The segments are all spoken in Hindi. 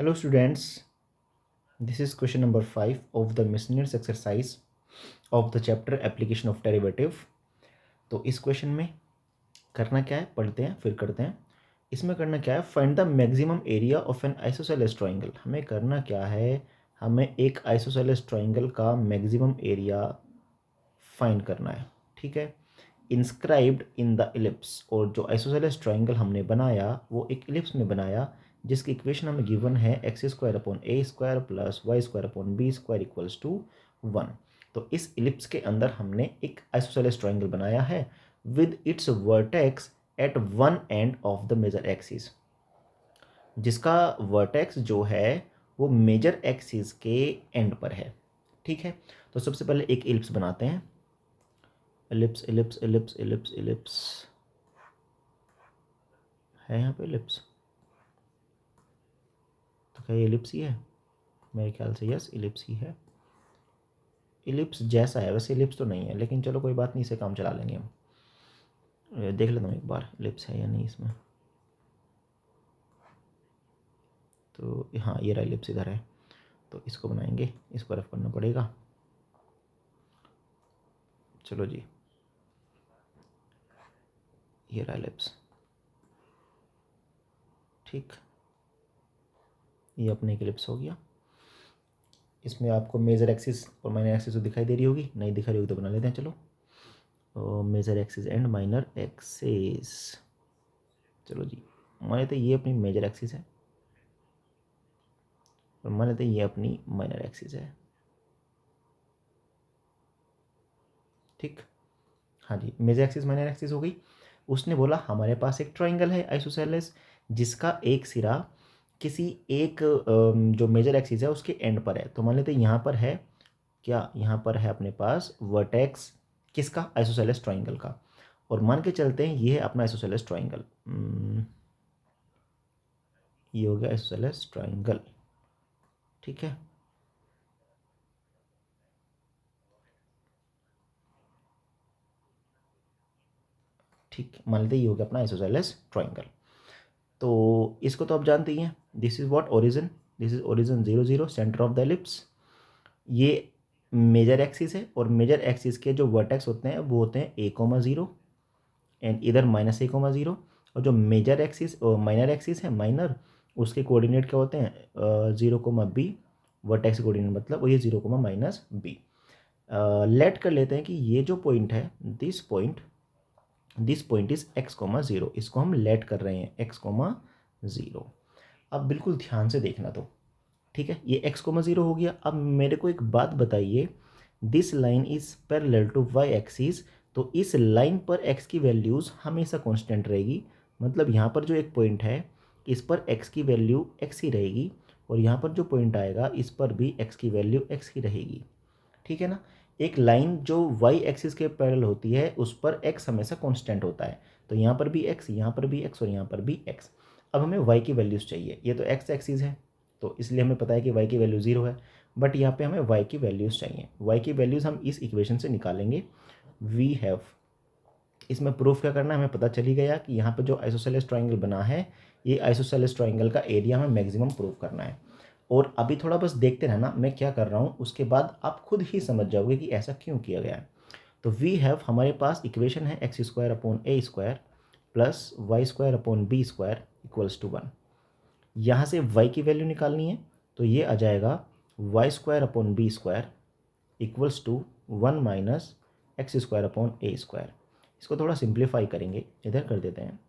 Hello students, this is question number 5 of the miscellaneous exercise of the chapter application of derivative। तो इस क्वेश्चन में करना क्या है पढ़ते हैं फिर करते हैं। इसमें करना क्या है, find the maximum area of N isosceles triangle. हमें करना क्या है, हमें एक आइसोसेलेस ट्राइंगल का मैक्सिमम एरिया फाइंड करना है। ठीक है, इंस्क्राइब्ड इन द इलिप्स, और जो आइसोसेलेस ट्राइंगल हमने बनाया वो एक इलिप्स में बनाया जिसकी इक्वेशन हमें गिवन है x square upon a square plus y square upon b square equals to 1। तो इस इलिप्स के अंदर हमने एक आइसोसेलेस ट्राइंगल बनाया है with its vertex at one end of the major axis, जिसका वर्टेक्स जो है वो मेजर एक्सिस के एंड पर है। ठीक है, तो सबसे पहले एक इलिप्स बनाते हैं। Ellipse ellipse ellipse ellipse ellipse है यहाँ पे इलिप्स, तो क्या ये इलिप्स ही है? मेरे ख्याल से यस इलिप्स ही है। इलिप्स जैसा है, वैसे इलिप्स तो नहीं है, लेकिन चलो कोई बात नहीं, इसे काम चला लेंगे हम। देख लेता हूँ एक बार इलिप्स है या नहीं इसमें। तो हाँ ये रहा इलिप्स इधर है, तो इसको बनाएंगे, इसको रफ करना पड़ेगा। चलो जी, ये रहा इलिप्स। ठीक, ये अपने एक इलिप्स हो गया। इसमें आपको मेजर एक्सिस और माइनर एक्सिस तो दिखाई दे रही होगी, नहीं दिखा रही होगी तो बना लेते हैं। चलो, major axis and minor axis. चलो जी, मान लेते ये अपनी मेजर एक्सिस है और मान लेते ये अपनी माइनर एक्सिस है। ठीक, हाँ जी, मेजर एक्सिस माइनर एक्सिस हो गई। उसने बोला हमारे पास एक ट्राइंगल है आइसोसेलेस जिसका एक सिरा किसी एक जो मेजर एक्सिस है उसके एंड पर है। तो मान लेते यहाँ पर है क्या, यहाँ पर है अपने पास वर्टेक्स किसका, आइसोसेलेस ट्राइंगल का। और मान के चलते हैं ये है अपना आइसोसेलेस ट्राइंगल, ये हो गया आइसोसेलेस ट्राइंगल। ठीक है, ठीक, मान लेते ये हो गया अपना आइसोसेलेस ट्राइंगल। तो इसको तो आप जानते ही हैं, this is what origin, this is origin 0 0 centre of the ellipse. ये मेजर एक्सिस है और मेजर एक्सिस के जो वर्टेक्स होते हैं वो होते हैं a,0 एंड इधर -a,0। और जो मेजर एक्सिस और माइनर एक्सिस है माइनर, उसके कोऑर्डिनेट क्या होते हैं 0,b, वर्टेक्स कोऑर्डिनेट मतलब, और ये 0,-b। लेट कर लेते हैं कि ये जो पॉइंट है दिस पॉइंट इज x,0। इसको हम लेट कर रहे हैं x,0। अब बिल्कुल ध्यान से देखना तो, ठीक है, ये x,0 हो गया। अब मेरे को एक बात बताइए, this line is parallel to y axis, तो इस लाइन पर x की वैल्यूज़ हमेशा कांस्टेंट रहेगी। मतलब यहाँ पर जो एक पॉइंट है इस पर x की वैल्यू x ही रहेगी, और यहाँ पर जो पॉइंट आएगा इस पर भी x की वैल्यू x ही रहेगी। ठीक है ना, एक लाइन जो y एक्सिस के पैरेलल होती है उस पर x हमेशा कांस्टेंट होता है। तो यहाँ पर भी x, यहाँ पर भी x और यहाँ पर भी x। अब हमें y की वैल्यूज़ चाहिए, ये तो x एक्सिस है तो इसलिए हमें पता है कि y की वैल्यू 0 है, बट यहाँ पे हमें y की वैल्यूज़ चाहिए। y की वैल्यूज़ हम इस इक्वेशन से निकालेंगे। वी हैव, इसमें प्रूफ क्या करना है, हमें पता चली गया कि यहाँ पे जो आइसोसेलेस ट्राइंगल बना है ये आइसोसेलेस ट्राइंगल का एरिया हमें मैक्सिमम प्रूफ करना है। और अभी थोड़ा बस देखते रहना मैं क्या कर रहा हूँ, उसके बाद आप खुद ही समझ जाओगे कि ऐसा क्यों किया गया है। तो वी हैव, हमारे पास इक्वेशन है x square upon a square plus y square upon b square equals to 1। यहाँ से y की वैल्यू निकालनी है, तो ये आ जाएगा y square upon b square equals to 1 minus x square upon a square. इसको थोड़ा सिंप्लीफाई करेंगे, इधर कर देते हैं,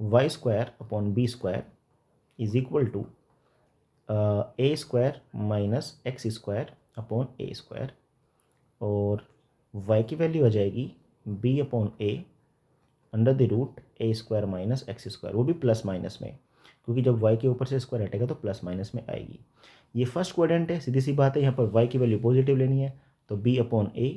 y square upon b square is equal to a square minus x square upon a square, और y की वैल्यू आ जाएगी b upon a under the root a square minus x square, वो भी प्लस माइनस में, क्योंकि जब y के ऊपर से स्क्वायर हटेगा तो प्लस माइनस में आएगी। ये फर्स्ट क्वाड्रेंट है, सीधी सी बात है, यहाँ पर y की वैल्यू पॉजिटिव लेनी है, तो b upon a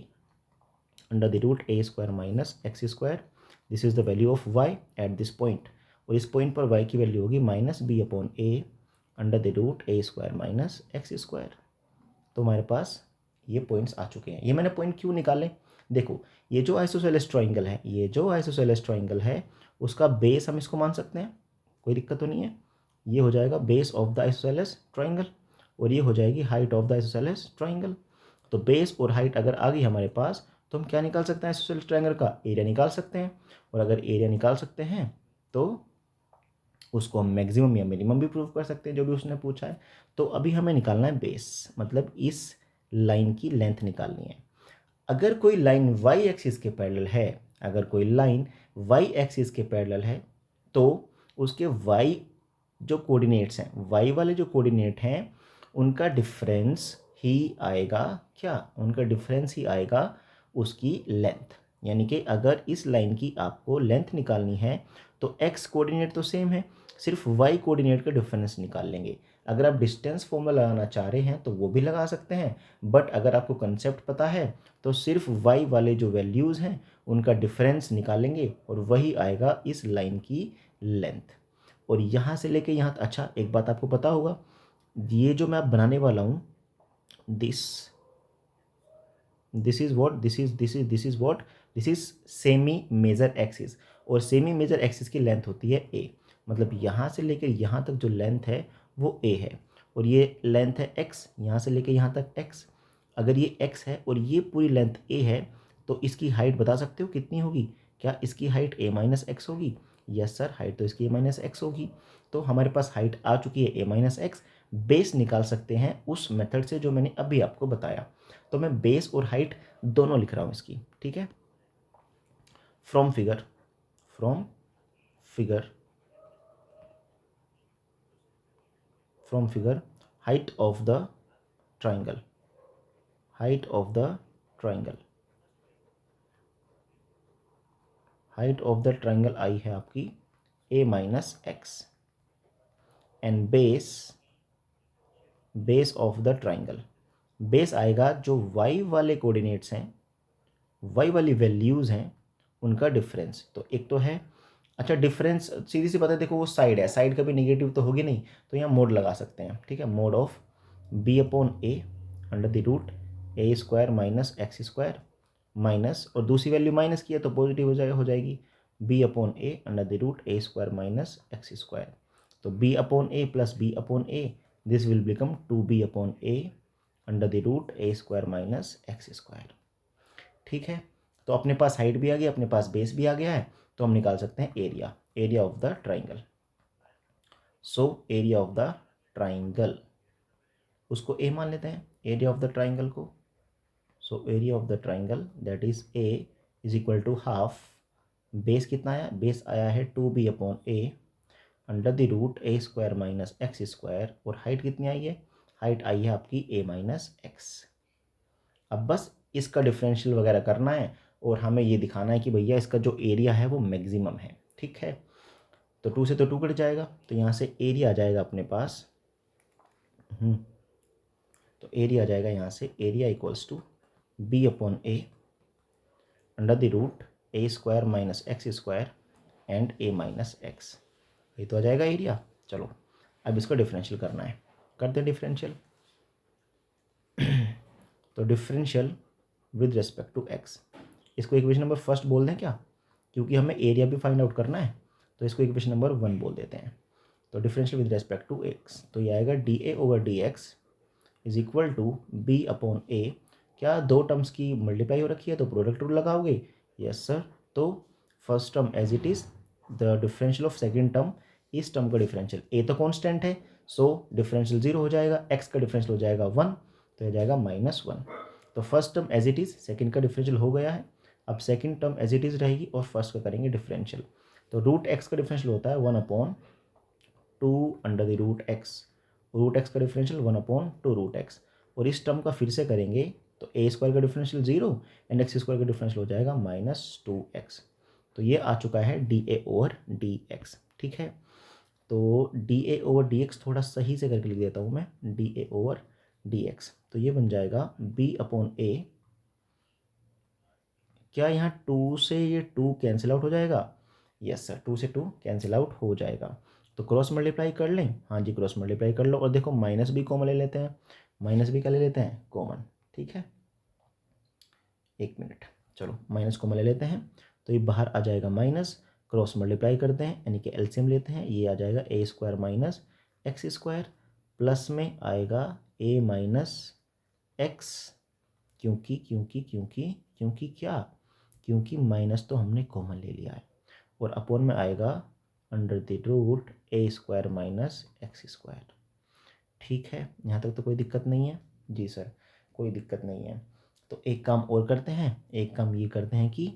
under the root a square minus x square, this is the value of y at this point. और इस पॉइंट पर y की वैल्यू होगी minus b upon a under the root a square minus x square. तो हमारे पास ये पॉइंट्स आ चुके हैं। ये मैंने पॉइंट क्यों निकाले, देखो ये जो आइसोसेलेस ट्राइंगल है, ये जो आइसोसेलेस ट्राइंगल है उसका बेस हम इसको मान सकते हैं, कोई दिक्कत तो नहीं है। ये हो जाएगा base of the isosceles triangle और ये हो जाएगी height of the isosceles triangle. तो बेस और हाइट अगर आ गई हमारे पास तो हम क्या निकाल सकते हैं, आइसोसेलेस ट्राइंगल का एरिया निकाल सकते हैं। और अगर एरिया निकाल सकते हैं तो उसको हम मैक्सिमम या मिनिमम भी प्रूव कर सकते हैं, जो भी उसने पूछा है। तो अभी हमें निकालना है बेस, मतलब इस लाइन की लेंथ निकालनी है। अगर कोई लाइन वाई एक्सिस के पैरेलल है, अगर कोई लाइन वाई एक्सिस के पैरेलल है तो उसके वाई जो कोऑर्डिनेट्स हैं, वाई वाले जो कोऑर्डिनेट हैं उनका डिफरेंस ही आएगा, क्या उनका डिफरेंस ही आएगा उसकी लेंथ। यानी कि अगर इस लाइन की आपको लेंथ निकालनी है तो एक्स कोऑर्डिनेट तो सेम है, सिर्फ वाई कोऑर्डिनेट का डिफरेंस निकाल लेंगे। अगर आप डिस्टेंस फॉर्मूला लगाना चाह रहे हैं तो वो भी लगा सकते हैं, बट अगर आपको कंसेप्ट पता है तो सिर्फ वाई वाले जो वैल्यूज़ हैं उनका डिफरेंस निकालेंगे और वही आएगा इस लाइन की लेंथ। और यहाँ से लेके यहाँ, अच्छा एक बात आपको पता होगा, ये जो मैं अब बनाने वाला हूँ, this is what, this is semi major axis. और सेमी मेजर एक्सिस की लेंथ होती है ए, मतलब यहाँ से लेकर यहाँ तक जो लेंथ है वो ए है और ये लेंथ है एक्स, यहाँ से लेकर यहाँ तक एक्स। अगर ये एक्स है और ये पूरी लेंथ ए है तो इसकी हाइट बता सकते हो कितनी होगी, क्या इसकी हाइट ए माइनस एक्स होगी? यस सर, हाइट तो इसकी ए माइनस एक्स होगी। तो हमारे पास हाइट आ चुकी है ए माइनस एक्स। बेस निकाल सकते हैं उस मेथड से जो मैंने अभी आपको बताया। तो मैं बेस और हाइट दोनों लिख रहा हूँ इसकी, ठीक है। From figure height of the triangle, height of the triangle आई है आपकी a minus x and base of the triangle, base आएगा जो वाई वाले कोऑर्डिनेट्स हैं, वाई वाली वैल्यूज़ हैं उनका डिफरेंस। तो एक तो है, अच्छा डिफरेंस सीधी सी बात है, देखो वो साइड है, साइड कभी नेगेटिव तो होगी नहीं, तो यहाँ मोड लगा सकते हैं, ठीक है। Mod of b upon a under the root a square minus x square minus, और दूसरी वैल्यू माइनस की है तो पॉजिटिव हो जाएगी b upon a under the root a square minus x square. तो b upon a plus b upon a, this will become 2b upon a under the root a square minus x square, ठीक है। तो अपने पास हाइट भी आ गई, अपने पास बेस भी आ गया है, तो हम निकाल सकते हैं area of the triangle. So area of the triangle, उसको ए मान लेते हैं एरिया ऑफ द ट्राइंगल को। So area of the triangle that is a is equal to half, base कितना आया, बेस आया है 2b upon a under the root a square minus x square, और हाइट कितनी आई है, हाइट आई है आपकी ए माइनस एक्स। अब बस इसका डिफरेंशियल वगैरह करना है और हमें ये दिखाना है कि भैया इसका जो एरिया है वो मैक्सिमम है, ठीक है। तो 2 से तो 2 कट जाएगा, तो यहाँ से एरिया आ जाएगा अपने पास, तो एरिया आ जाएगा यहाँ से, area equals to b upon a under the root a square minus x square and a minus x, ये तो आ जाएगा एरिया। चलो अब इसको डिफरेंशियल करना है, करते हैं डिफरेंशियल। तो differential with respect to x, इसको इक्वेशन नंबर फर्स्ट बोल दें क्या, क्योंकि हमें एरिया भी फाइंड आउट करना है, तो इसको इक्वेशन नंबर 1 बोल देते हैं। तो differential with respect to x, तो ये आएगा d a over d x is equal to b upon a, क्या दो टर्म्स की मल्टीप्लाई हो रखी है तो प्रोडक्ट रूल लगाओगे, यस सर। तो first term as it is, the differential of second term, इस टर्म का डिफरेंशियल, ए तो कॉन्स्टेंट है सो डिफरेंशियल 0 हो जाएगा, एक्स का डिफरेंशियल हो जाएगा 1, तो यह जाएगा -1। तो first term as it is, second का डिफरेंशियल हो गया है, अब second term as it is रहेगी और फर्स्ट का करेंगे डिफरेंशियल। तो रूट एक्स का डिफरेंशियल होता है 1/2 अंडर द रूट एक्स का डिफरेंशियल 1/2 रूट एक्स, और इस टर्म का फिर से करेंगे तो ए स्क्वायर का डिफरेंशियल 0 एंड एक्स स्क्वायर का डिफरेंशियल हो जाएगा -2x। तो ये आ चुका है D a over d x, ठीक है। तो D a over d x थोड़ा सही से करके लिख देता हूँ मैं, D a over d x, तो ये बन जाएगा बी अपॉन ए, क्या यहाँ 2 से ये 2 कैंसिल आउट हो जाएगा, यस सर 2 से 2 कैंसिल आउट हो जाएगा। तो क्रॉस मल्टीप्लाई कर लें, हाँ जी क्रॉस मल्टीप्लाई कर लो, और देखो माइनस भी कॉमन ले लेते हैं, माइनस भी क्या ले लेते हैं, कॉमन, ठीक है। एक मिनट, चलो माइनस कॉमन ले लेते हैं, तो ये बाहर आ जाएगा माइनस, क्रॉस मल्टीप्लाई करते हैं यानी कि एलसीएम लेते हैं, ये आ जाएगा a square minus x square, plus में आएगा ए माइनस एक्स, क्योंकि क्योंकि क्योंकि क्योंकि क्या, क्योंकि माइनस तो हमने कॉमन ले लिया है, और अपोन में आएगा under the root a square minus x square. ठीक है, यहाँ तक तो कोई दिक्कत नहीं है? जी सर, कोई दिक्कत नहीं है। तो एक काम और करते हैं, एक काम ये करते हैं कि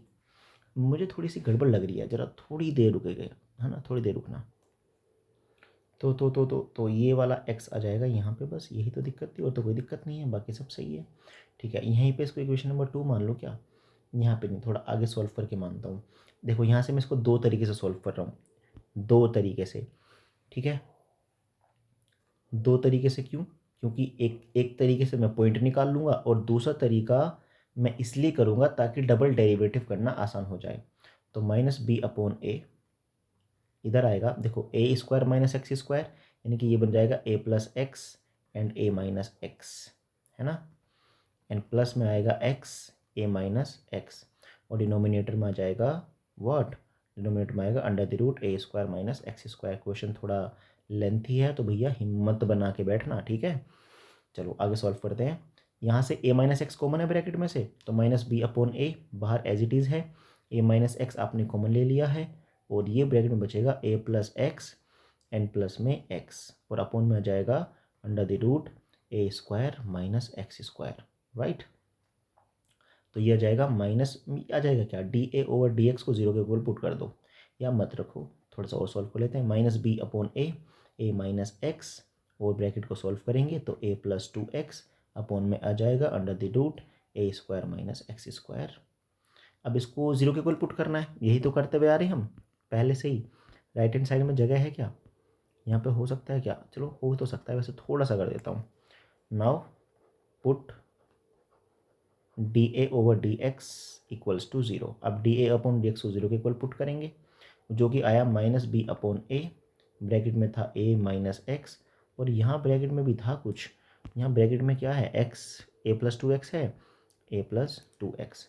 मुझे थोड़ी सी गड़बड़ लग रही है, ज़रा थोड़ी देर रुकेगा, है ना, थोड़ी देर रुकना। तो ये वाला x आ जाएगा यहाँ पे, बस यही तो दिक्कत थी, और तो कोई दिक्कत नहीं है, बाकी सब सही है। ठीक है, यहीं पे इसको इक्वेशन नंबर 2 मान लो क्या, यहाँ पे नहीं, थोड़ा आगे सॉल्व करके मानता हूँ। देखो यहाँ से मैं इसको दो तरीके से सॉल्व कर रहा हूँ, दो तरीके से। ठीक है, दो तरीके से क्यों? क्योंकि एक तरीके से मैं पॉइंट निकाल लूँगा, और दूसरा तरीका मैं इसलिए करूँगा ताकि डबल डेरिवेटिव करना आसान हो जाए। तो माइनस बी अपॉन ए इधर आएगा, देखो a square minus x square, यानी कि ये बन जाएगा a plus x and a minus x, है ना, एंड प्लस में आएगा एक्स ए माइनस एक्स, और डिनोमिनेटर में आ जाएगा व्हाट, डिनोमिनेटर में आएगा under the root a square minus x square. Question थोड़ा लेंथी है तो भैया हिम्मत बना के बैठना, ठीक है। चलो आगे सॉल्व करते हैं। यहाँ से ए माइनस एक्स कॉमन है ब्रैकेट में से, तो माइनस बी अपॉन ए बाहर एज इट इज़ है, ए माइनस एक्स आपने कॉमन ले लिया है, और ये ब्रैकेट में बचेगा a plus x n plus में एक्स, और अपॉन में आ जाएगा under the root a square minus x square, right. तो ये आ जाएगा माइनस, आ जाएगा क्या, d a over d x को जीरो के इक्वल पुट कर दो, या मत रखो, थोड़ा सा और सॉल्व कर लेते हैं। Minus b upon a minus x, और ब्रैकेट को सॉल्व करेंगे तो ए प्लस 2x अपॉन में आ जाएगा under the root a square minus x square. अब इसको जीरो के इक्वल पुट करना है, यही तो करते हुए आ रहे हैं हम पहले से ही। राइट हैंड साइड में जगह है क्या, यहाँ पे हो सकता है क्या, चलो हो तो सकता है, वैसे थोड़ा सा कर देता हूँ। Now put d a over d x equals to zero. अब d a upon d x को जीरो के इक्वल पुट करेंगे, जो कि आया minus b upon a, bracket में था ए माइनस एक्स, और यहाँ ब्रैकेट में भी था कुछ, यहाँ ब्रैकेट में क्या है, एक्स, ए प्लस 2x है, ए प्लस 2x,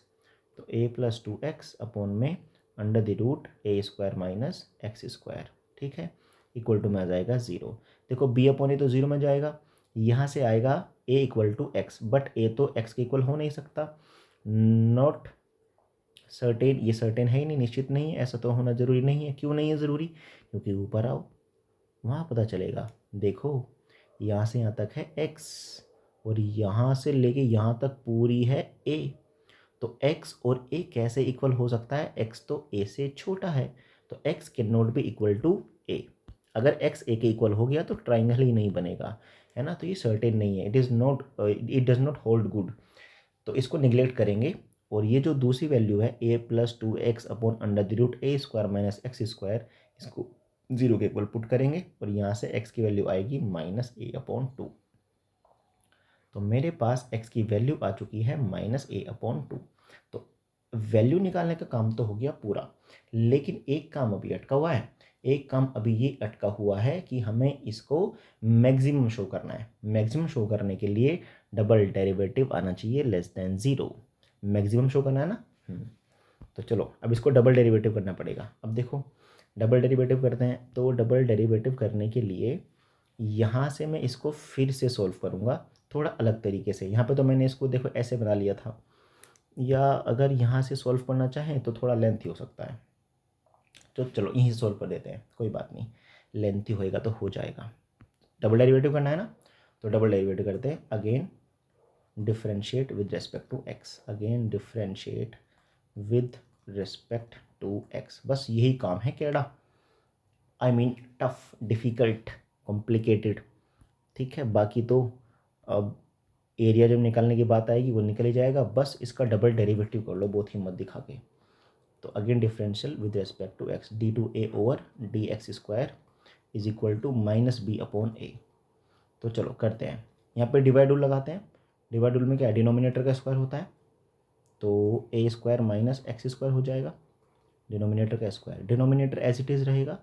तो ए प्लस 2x अपॉन में under the root a square minus x square. ठीक है, इक्वल टू में आ जाएगा ज़ीरो। देखो बी अपॉन ए तो ज़ीरो में जाएगा, यहाँ से आएगा ए इक्वल टू एक्स, बट ए तो एक्स के इक्वल हो नहीं सकता, नॉट सर्टेन, ये सर्टेन है ही नहीं, निश्चित नहीं है, ऐसा तो होना ज़रूरी नहीं है। क्यों नहीं है ज़रूरी, क्योंकि ऊपर आओ वहाँ पता चलेगा। देखो यहाँ से यहाँ तक है x, और यहाँ से लेके यहाँ तक पूरी है a, तो x और a कैसे इक्वल हो सकता है, x तो a से छोटा है, तो x can not be equal to a। अगर x a के इक्वल हो गया तो ट्राइंगल ही नहीं बनेगा, है ना, तो ये सर्टेन नहीं है, it does not hold good, तो इसको निगलेक्ट करेंगे। और ये जो दूसरी वैल्यू है a plus 2x upon under the root a square minus x square, इसको जीरो के इक्वल पुट करेंगे, और यहाँ से x की वैल्यू आएगी माइनस ए अपॉन 2। तो मेरे पास x की वैल्यू आ चुकी है माइनस ए अपॉन 2। तो वैल्यू निकालने का काम तो हो गया पूरा, लेकिन एक काम अभी अटका हुआ है, एक काम अभी ये अटका हुआ है कि हमें इसको मैक्सिमम शो करना है। मैक्सिमम शो करने के लिए डबल डेरिवेटिव आना चाहिए less than zero, maximum show करना है ना। तो चलो अब इसको डबल डेरिवेटिव करना पड़ेगा। अब देखो डबल डेरिवेटिव करते हैं, तो डबल डेरिवेटिव करने के लिए यहाँ से मैं इसको फिर से सॉल्व करूँगा थोड़ा अलग तरीके से। यहाँ पे तो मैंने इसको देखो ऐसे बना लिया था, या अगर यहाँ से सॉल्व करना चाहें तो थोड़ा लेंथी हो सकता है, तो चलो यहीं से सॉल्व कर देते हैं, कोई बात नहीं, लेंथी होएगा तो हो जाएगा। डबल डेरिवेटिव करना है ना, तो डबल डेरिवेटिव करते हैं। Again differentiate with respect to x, again differentiate with respect to x, बस यही काम है केड़ा, I mean tough, difficult, complicated. ठीक है, बाकी तो अब एरिया जब निकालने की बात आएगी वो निकल ही जाएगा, बस इसका डबल डेरिवेटिव कर लो बहुत हिम्मत दिखा के। तो again differential with respect to x, d two a over d x square is equal to minus b upon a. तो चलो करते हैं, यहाँ पे डिवाइड रूल लगाते हैं। डिवाइड रूल में क्या है, डिनोमिनेटर का स्क्वायर होता है, तो a square minus x square हो जाएगा, डिनोमिनेटर का square, denominator as it is रहेगा,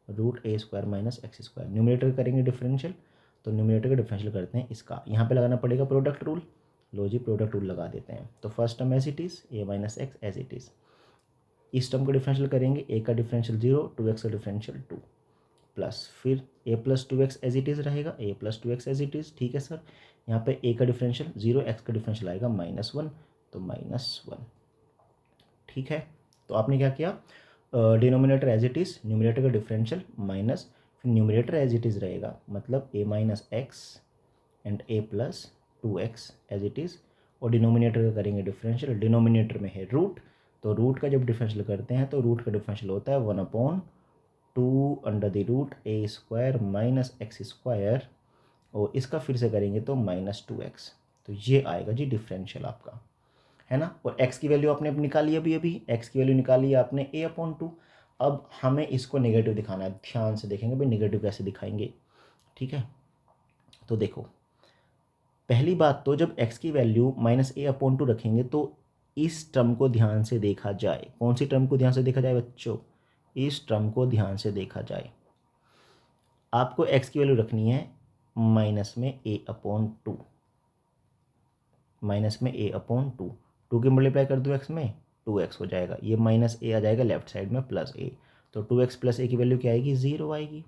root a square minus x square. Numerator करेंगे डिफरेंशियल, तो न्यूमिनेटर का डिफरेंशियल करते हैं इसका, यहाँ पे लगाना पड़ेगा प्रोडक्ट रूल, लो जी प्रोडक्ट रूल लगा देते हैं। तो first term as it is, a minus x as it is, इस टर्म का डिफरेंशियल करेंगे, ए का डिफरेंशियल 0, 2x का डिफरेंशियल 2, प्लस फिर a plus two x as it is रहेगा, a plus two x as it is. ठीक है सर, यहाँ पे ए का डिफरेंशियल 0, एक्स का डिफरेंशियल आएगा -1, तो -1। ठीक है, तो आपने क्या किया, denominator as it is, numerator का डिफरेंशियल माइनस, फिर न्यूमरेटर एज इट इज़ रहेगा, मतलब a minus x and a plus two x as it is, और डिनोमिनेटर का करेंगे डिफरेंशियल, डिनोमिनेटर में है रूट, तो रूट का जब डिफरेंशियल करते हैं तो रूट का डिफरेंशियल होता है 1/2 under the root a square minus x square, और इसका फिर से करेंगे तो -2x, तो ये आएगा जी डिफरेंशियल आपका, है ना। और x की वैल्यू आपने निकाली अभी x की वैल्यू निकाली है आपने a/2। अब हमें इसको नेगेटिव दिखाना है, ध्यान से देखेंगे भाई नेगेटिव कैसे दिखाएंगे। ठीक है, तो देखो पहली बात तो जब x की वैल्यू -a/2 रखेंगे तो इस टर्म को ध्यान से देखा जाए। कौन सी टर्म को ध्यान से देखा जाए बच्चों? इस टर्म को ध्यान से देखा जाए। आपको x की वैल्यू रखनी है माइनस में a/2, माइनस में a/2, 2 के मल्टीप्लाई कर दो x में 2x हो जाएगा, ये माइनस a आ जाएगा लेफ्ट साइड में प्लस a, तो 2x प्लस a की वैल्यू क्या आएगी? 0 आएगी।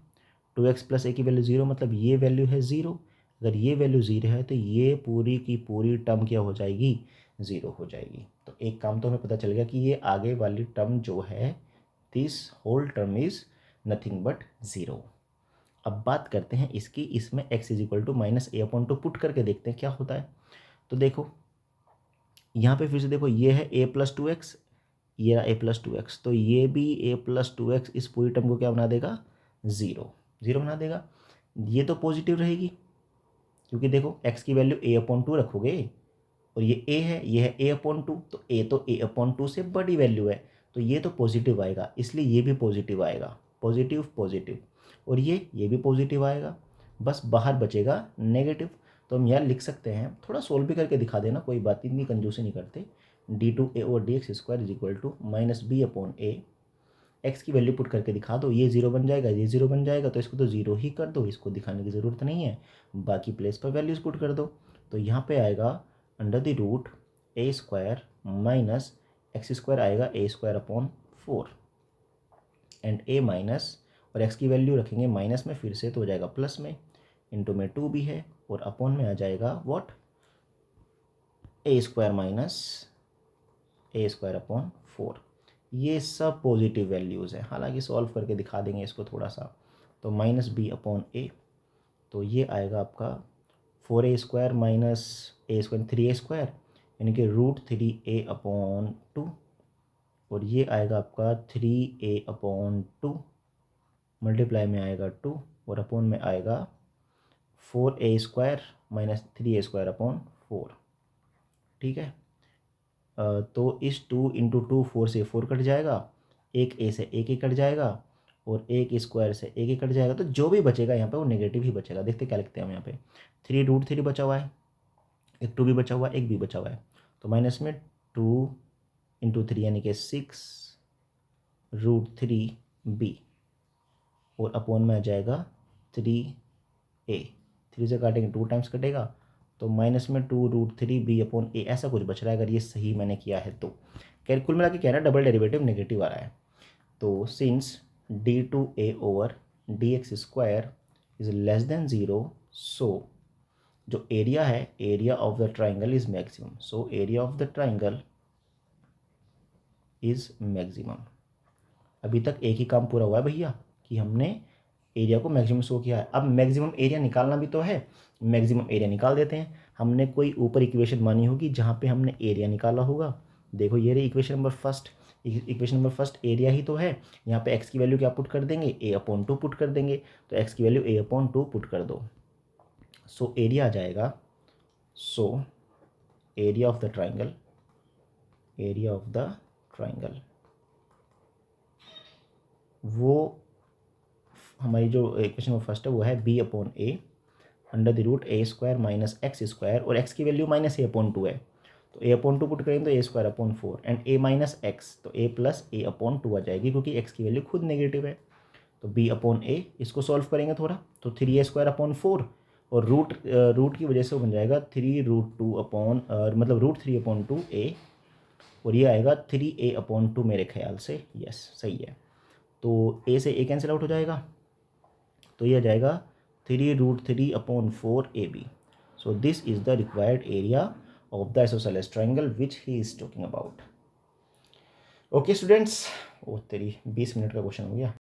2x प्लस a की वैल्यू 0 मतलब ये वैल्यू है 0, अगर ये वैल्यू 0 है तो ये पूरी की पूरी टर्म क्या हो जाएगी? 0 हो जाएगी। तो एक काम तो हमें पता चल गया कि ये आगे वाली टर्म जो है, this whole term is nothing but 0। अब बात करते हैं इसकी, इसमें x is equal to -a/2 put करके देखते हैं क्या होता है। तो देखो यहाँ पे फिर से देखो, ये है a प्लस 2x, ये रहा a प्लस 2x, तो ये भी a प्लस 2x इस पूरी टर्म को क्या बना देगा? 0 बना देगा। ये तो पॉजिटिव रहेगी क्योंकि देखो x की वैल्यू a/2 रखोगे और ये a है, ये है a/2, तो a तो a/2 से बड़ी वैल्यू है, तो ये तो पॉजिटिव आएगा, इसलिए ये भी पॉजिटिव आएगा, पॉजिटिव पॉजिटिव, और ये भी पॉजिटिव आएगा, बस बाहर बचेगा नेगेटिव। तो हम यार लिख सकते हैं, थोड़ा सोल्व भी करके दिखा देना, कोई बात इतनी कंजूसी नहीं करते। d2a/dx² is equal to -b/a, x की वैल्यू पुट करके दिखा दो, ये 0 बन जाएगा, ये 0 बन जाएगा, तो इसको तो 0 ही कर दो, इसको दिखाने की ज़रूरत नहीं है, बाकी प्लेस पर वैल्यूज़ पुट कर दो। तो यहाँ पे आएगा under the root a² minus x² आएगा a²/4 एंड a माइनस, और x की वैल्यू रखेंगे माइनस में फिर से तो हो जाएगा प्लस में, इंटू में 2 भी है, और अपॉन में आ जाएगा व्हाट? a² minus a²/4। ये सब पॉजिटिव वैल्यूज़ हैं, हालांकि सॉल्व करके दिखा देंगे इसको थोड़ा सा। तो -b/a, तो ये आएगा आपका 4a² माइनस a² 3a², यानी कि √3a/2, और ये आएगा आपका 3a/2, मल्टीप्लाई में आएगा 2 और अपॉन में आएगा 4a² माइनस 3a²/4। ठीक है, तो इस 2 इंटू 2 4 से 4 कट जाएगा, एक a से एक ही कट जाएगा, और एक स्क्वायर से एक ही कट जाएगा, तो जो भी बचेगा यहाँ पे वो नेगेटिव ही बचेगा। देखते क्या लिखते हैं हम यहाँ पे, 3√3 बचा हुआ है, एक 2 भी बचा हुआ है, एक भी बचा हुआ है, तो माइनस में 2 इंटू 3 यानी कि 6√3b, और अपॉन में आ जाएगा 3a, 3 से काटेंगे 2 टाइम्स कटेगा, तो माइनस में 2√3b/a, ऐसा कुछ बच रहा है अगर ये सही मैंने किया है तो। कुल मिला के क्या है ना, डबल डेरिवेटिव नेगेटिव आ रहा है। तो since d2a/dx² is less than 0, सो जो एरिया है, area of the triangle is maximum, so area of the triangle is maximum. अभी तक एक ही काम पूरा हुआ है भैया कि हमने एरिया को मैक्सिमम शो किया है, अब मैक्सिमम एरिया निकालना भी तो है, मैक्सिमम एरिया निकाल देते हैं। हमने कोई ऊपर इक्वेशन मानी होगी जहाँ पे हमने एरिया निकाला होगा। देखो ये रही equation number first, equation number first area ही तो है। यहाँ पे x की वैल्यू क्या पुट कर देंगे? a/2 पुट कर देंगे, तो x की वैल्यू a/2 पुट कर दो, सो एरिया आ जाएगा, सो area of the triangle, area of the triangle, वो हमारी जो इक्वेशन नंबर फर्स्ट है वो है b/a under the root a² minus x², और x की वैल्यू -a/2 है, तो a/2 पुट करेंगे तो a²/4 and a minus x, तो a प्लस a/2 आ जाएगी क्योंकि x की वैल्यू खुद नेगेटिव है। तो b/a, इसको सॉल्व करेंगे थोड़ा तो 3a²/4, और रूट की वजह से वो बन जाएगा 3√2 मतलब √3/2a, और ये आएगा 3a/2 मेरे ख्याल से, यस सही है। तो a से a कैंसिल आउट हो जाएगा, तो ये आ जाएगा 3√3/4 AB. So this is the required area of the isosceles triangle which he is talking about. Okay students, ओ तेरी 20 मिनट का क्वेश्चन हो गया.